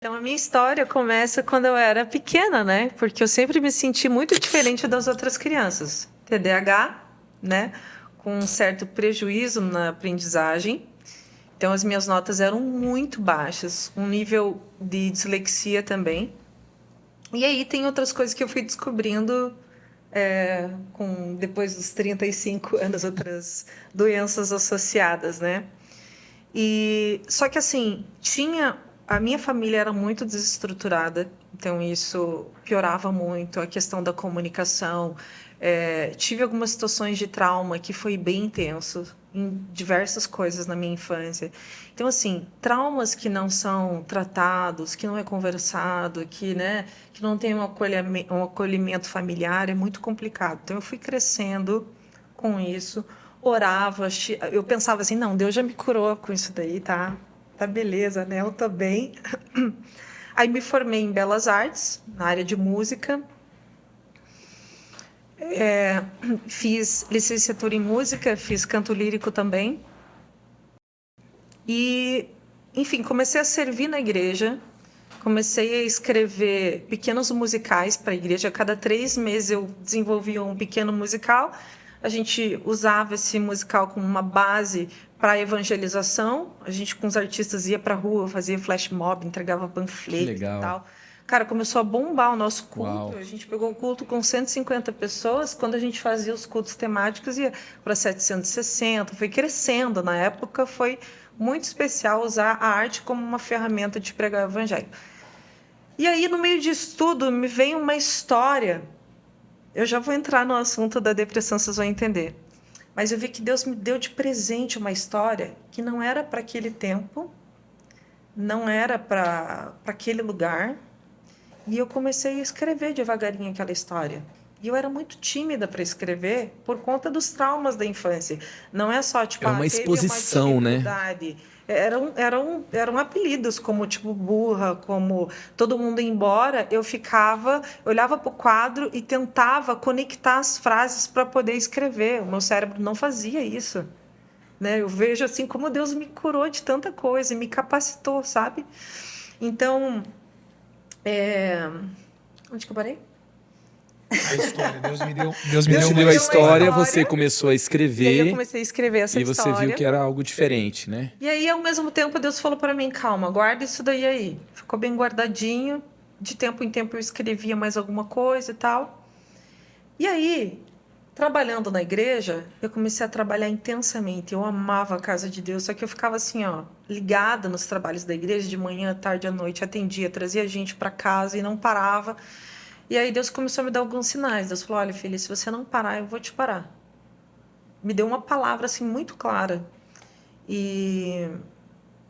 Então, a minha história começa quando eu era pequena, né? Porque eu sempre me senti muito diferente das outras crianças. TDAH, né? Com um certo prejuízo na aprendizagem. Então, as minhas notas eram muito baixas, um nível de dislexia também. E aí tem outras coisas que eu fui descobrindo depois dos 35 anos, outras doenças associadas, né? E só que assim, tinha a minha família era muito desestruturada, então isso piorava muito a questão da comunicação. Tive algumas situações de trauma que foi bem intenso em diversas coisas na minha infância. Então assim, traumas que não são tratados, que não é conversado, que não tem um acolhimento familiar é muito complicado. Então eu fui crescendo com isso, orava, eu pensava assim, não, Deus já me curou com isso daí, tá? Tá beleza, né? Eu tô bem. Aí me formei em Belas Artes, na área de música. Fiz licenciatura em música, fiz canto lírico também. E, enfim, comecei a servir na igreja. Comecei a escrever pequenos musicais para a igreja. A cada 3 meses eu desenvolvia um pequeno musical. A gente usava esse musical como uma base para a evangelização. A gente, com os artistas, ia para a rua, fazia flash mob, entregava Que panfleto e legal. tal. Cara, começou a bombar o nosso culto. Uau. A gente pegou um culto com 150 pessoas. Quando a gente fazia os cultos temáticos, ia para 760. Foi crescendo. Na época, foi muito especial usar a arte como uma ferramenta de pregar o evangelho. E aí, no meio disso tudo, me vem uma história. Eu já vou entrar no assunto da depressão, vocês vão entender. Mas eu vi que Deus me deu de presente uma história que não era para aquele tempo, não era para aquele lugar. E eu comecei a escrever devagarinho aquela história. E eu era muito tímida para escrever por conta dos traumas da infância. Não é só, tipo, É uma teve uma exposição, né? dificuldade. Eram apelidos, como, tipo, burra, como todo mundo ia embora. Eu olhava para o quadro e tentava conectar as frases para poder escrever. O meu cérebro não fazia isso. Né? Eu vejo, assim, como Deus me curou de tanta coisa e me capacitou, sabe? Então, onde que eu parei? A história. Deus me Deus deu te uma deu a Deu uma história, história. você história. começou a E aí eu escrever comecei a escrever essa e você viu história. que era algo diferente, né? E aí, ao mesmo tempo, Deus falou para mim, calma, guarda isso daí aí. Ficou bem guardadinho. De tempo em tempo eu escrevia mais alguma coisa e tal. E aí, trabalhando na igreja, eu comecei a trabalhar intensamente. Eu amava a casa de Deus, só que eu ficava assim, ó, ligada nos trabalhos da igreja, de manhã, tarde, à noite, atendia, trazia gente para casa e não parava. E aí Deus começou a me dar alguns sinais. Deus falou, olha, filha, se você não parar, eu vou te parar. Me deu uma palavra assim muito clara. E,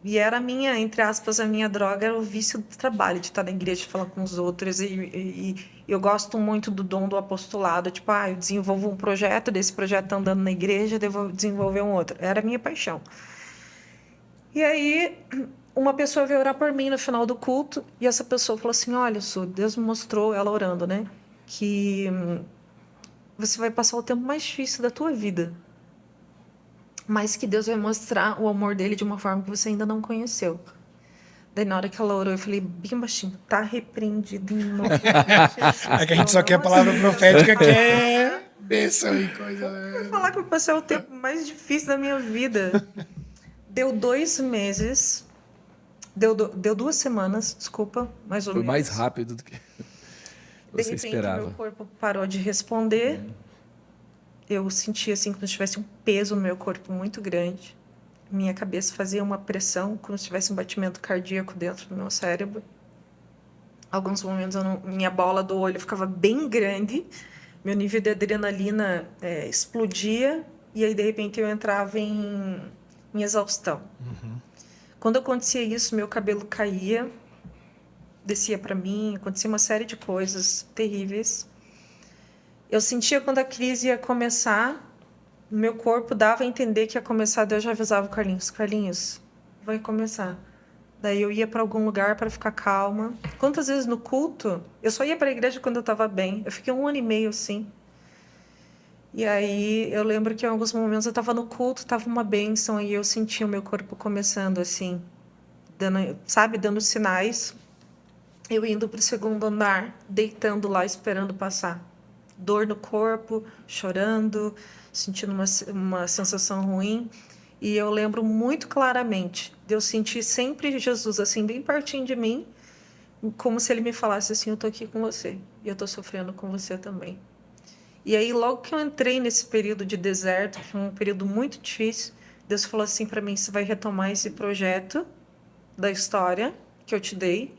e era a minha, entre aspas, a minha droga era o vício do trabalho, de estar na igreja, de falar com os outros. E eu gosto muito do dom do apostolado. Tipo, eu desenvolvo um projeto, desse projeto tá andando na igreja, devo desenvolver um outro. Era a minha paixão. E aí, uma pessoa veio orar por mim no final do culto, e essa pessoa falou assim: olha, Su, Deus me mostrou, ela orando, né? Que você vai passar o tempo mais difícil da tua vida, mas que Deus vai mostrar o amor dele de uma forma que você ainda não conheceu. Daí, na hora que ela orou, eu falei bem baixinho: tá repreendido em nome de Jesus. É que a gente só Eu quer a não palavra aceito essa profética que palavra. é bênção e coisa. Vou falar que eu passei o tempo mais difícil da minha vida. Deu 2 meses, deu 2 semanas, desculpa, mais ou Foi mais menos. rápido do que De você repente, meu esperava. corpo parou de responder. Eu senti assim como se tivesse um peso no meu corpo muito grande. Minha cabeça fazia uma pressão, como se tivesse um batimento cardíaco dentro do meu cérebro. Alguns momentos minha bola do olho ficava bem grande, meu nível de adrenalina explodia e aí de repente eu entrava em exaustão. Quando acontecia isso, meu cabelo caía, descia para mim, acontecia uma série de coisas terríveis. Eu sentia quando a crise ia começar, o meu corpo dava a entender que ia começar, Deus já avisava o Carlinhos, Carlinhos, vai começar. Daí eu ia para algum lugar para ficar calma. Quantas vezes no culto, eu só ia para a igreja quando eu estava bem. Eu fiquei 1 ano e meio assim. E aí eu lembro que em alguns momentos eu estava no culto, estava uma bênção e eu sentia o meu corpo começando assim, dando, sabe, dando sinais. eu indo para o segundo andar, deitando lá, esperando passar. Dor no corpo, chorando, sentindo uma sensação ruim. E eu lembro muito claramente de eu sentir sempre Jesus assim, bem pertinho de mim, como se ele me falasse assim: eu tô aqui com você e eu tô sofrendo com você também. E aí, logo que eu entrei nesse período de deserto, que foi um período muito difícil, Deus falou assim para mim: você vai retomar esse projeto da história que eu te dei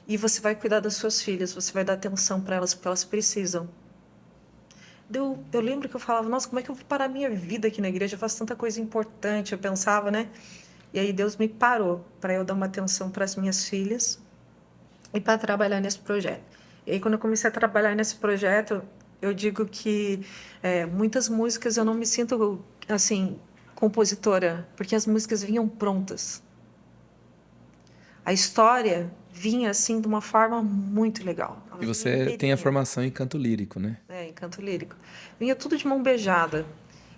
e você vai cuidar das suas filhas, você vai dar atenção para elas, porque elas precisam. Eu lembro que eu falava: nossa, como é que eu vou parar minha vida aqui na igreja? Eu faço tanta coisa importante, eu pensava, né? E aí Deus me parou para eu dar uma atenção para as minhas filhas e para trabalhar nesse projeto. E aí, quando eu comecei a trabalhar nesse projeto, eu digo que muitas músicas eu não me sinto, assim, compositora, porque as músicas vinham prontas. A história vinha, assim, de uma forma muito legal. Ela E vinha você tem a inteirinha. formação em canto lírico, né? Em canto lírico. Vinha tudo de mão beijada.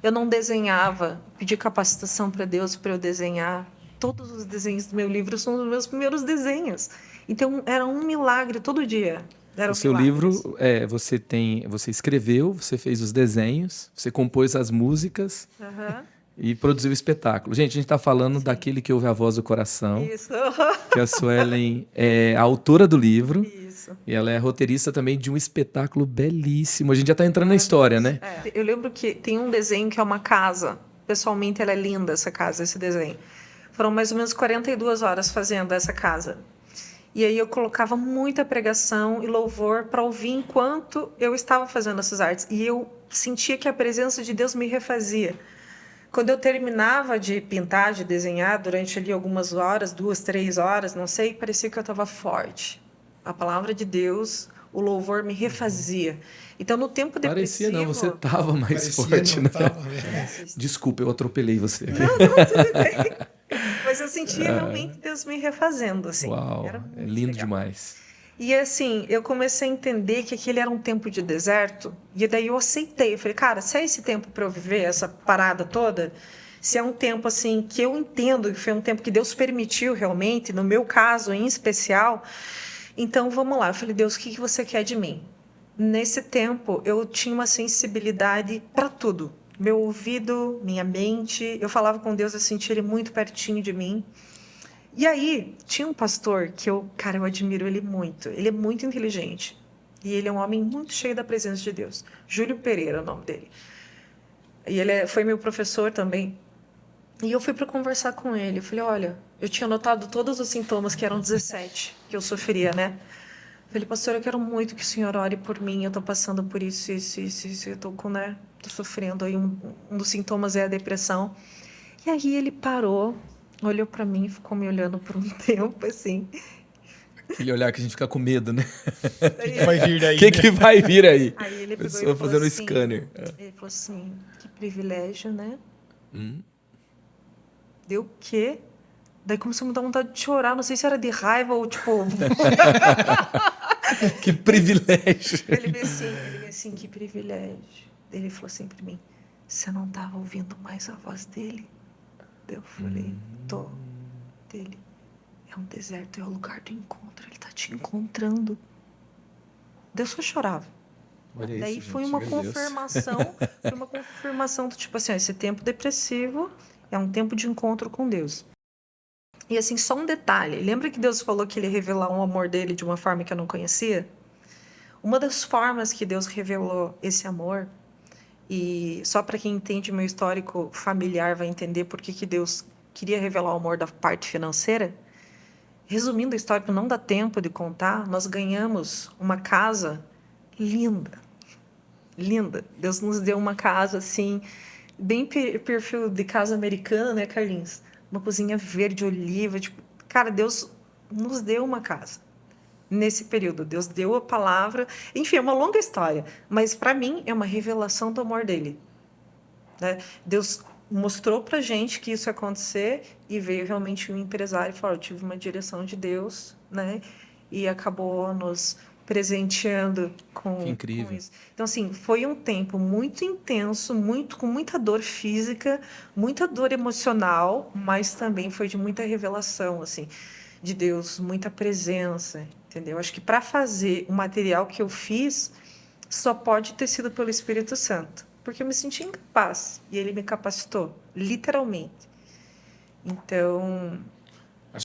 Eu não desenhava, pedi capacitação para Deus para eu desenhar. Todos os desenhos do meu livro são os meus primeiros desenhos. Então, era um milagre todo dia. Era O um seu milagre, livro, assim. você escreveu, você fez os desenhos, você compôs as músicas Aham. e produziu o espetáculo. Gente, a gente está falando daquele que ouve a voz do coração, Isso. que a Suelen é a autora do livro Isso. e ela é roteirista também de um espetáculo belíssimo. A gente já está entrando na história, né? Eu lembro que tem um desenho que é uma casa. Pessoalmente, ela é linda, essa casa, esse desenho. Foram mais ou menos 42 horas fazendo essa casa. E aí eu colocava muita pregação e louvor para ouvir enquanto eu estava fazendo essas artes. E eu sentia que a presença de Deus me refazia. Quando eu terminava de pintar, de desenhar, durante ali algumas horas, 2, 3 horas, não sei, parecia que eu estava forte. A palavra de Deus, o louvor me refazia. Então, no tempo Parecia depressivo... não, você estava mais Parecia, forte, não né? tava mesmo. Desculpa, eu atropelei você. Não, tudo bem. Mas eu sentia realmente Deus me refazendo, assim. Uau, Era é muito lindo legal. demais. E assim, eu comecei a entender que aquele era um tempo de deserto, e daí eu aceitei. Eu falei: cara, se é esse tempo para eu viver essa parada toda, se é um tempo assim que eu entendo que foi um tempo que Deus permitiu realmente, no meu caso em especial, então vamos lá. Eu falei: Deus, o que você quer de mim? Nesse tempo, eu tinha uma sensibilidade para tudo. Meu ouvido, minha mente, eu falava com Deus, eu sentia Ele muito pertinho de mim. E aí, tinha um pastor que eu admiro ele muito. Ele é muito inteligente. E ele é um homem muito cheio da presença de Deus. Júlio Pereira é o nome dele. E ele foi meu professor também. E eu fui para conversar com ele. Eu falei: olha, eu tinha notado todos os sintomas, que eram 17, que eu sofria, né? Eu falei: pastor, eu quero muito que o senhor ore por mim. Eu tô passando por isso, isso, isso, isso. Eu tô tô sofrendo. Aí um dos sintomas é a depressão. E aí ele parou, olhou para mim, ficou me olhando por um tempo, assim. Aquele olhar que a gente fica com medo, né? Que vai vir daí? O que vai vir aí? Aí ele pegou Pessoa e falou fazendo assim, scanner. ele falou assim: que privilégio, né? Hum. Deu o quê? Daí começou a me dar vontade de chorar, não sei se era de raiva ou tipo... Que privilégio. Ele veio assim, que privilégio. Daí ele falou assim para mim: você não estava ouvindo mais a voz dele? Daí eu falei: tô. Dele: é um deserto, é o lugar do encontro, ele tá te encontrando. Deus só chorava. Olha isso, Daí gente, foi uma meu Deus. confirmação do tipo assim: ó, esse tempo depressivo é um tempo de encontro com Deus. E assim, só um detalhe, lembra que Deus falou que ele ia revelar um amor dele de uma forma que eu não conhecia? Uma das formas que Deus revelou esse amor, e só para quem entende meu histórico familiar vai entender por que Deus queria revelar o amor da parte financeira. Resumindo a história, para não dar tempo de contar, nós ganhamos uma casa linda. Linda. Deus nos deu uma casa assim, bem perfil de casa americana, né, Carlinhos? Uma cozinha verde oliva, tipo, cara, Deus nos deu uma casa. Nesse período, Deus deu a palavra, enfim, é uma longa história, mas para mim é uma revelação do amor dele, né? Deus mostrou pra gente que isso ia acontecer e veio realmente um empresário e falou: eu tive uma direção de Deus, né? E acabou nos presenteando Que com incrível. isso. Então, assim, foi um tempo muito intenso, com muita dor física, muita dor emocional, mas também foi de muita revelação, assim, de Deus, muita presença. Entendeu? Acho que para fazer o material que eu fiz, só pode ter sido pelo Espírito Santo. Porque eu me senti incapaz. E ele me capacitou, literalmente. Então,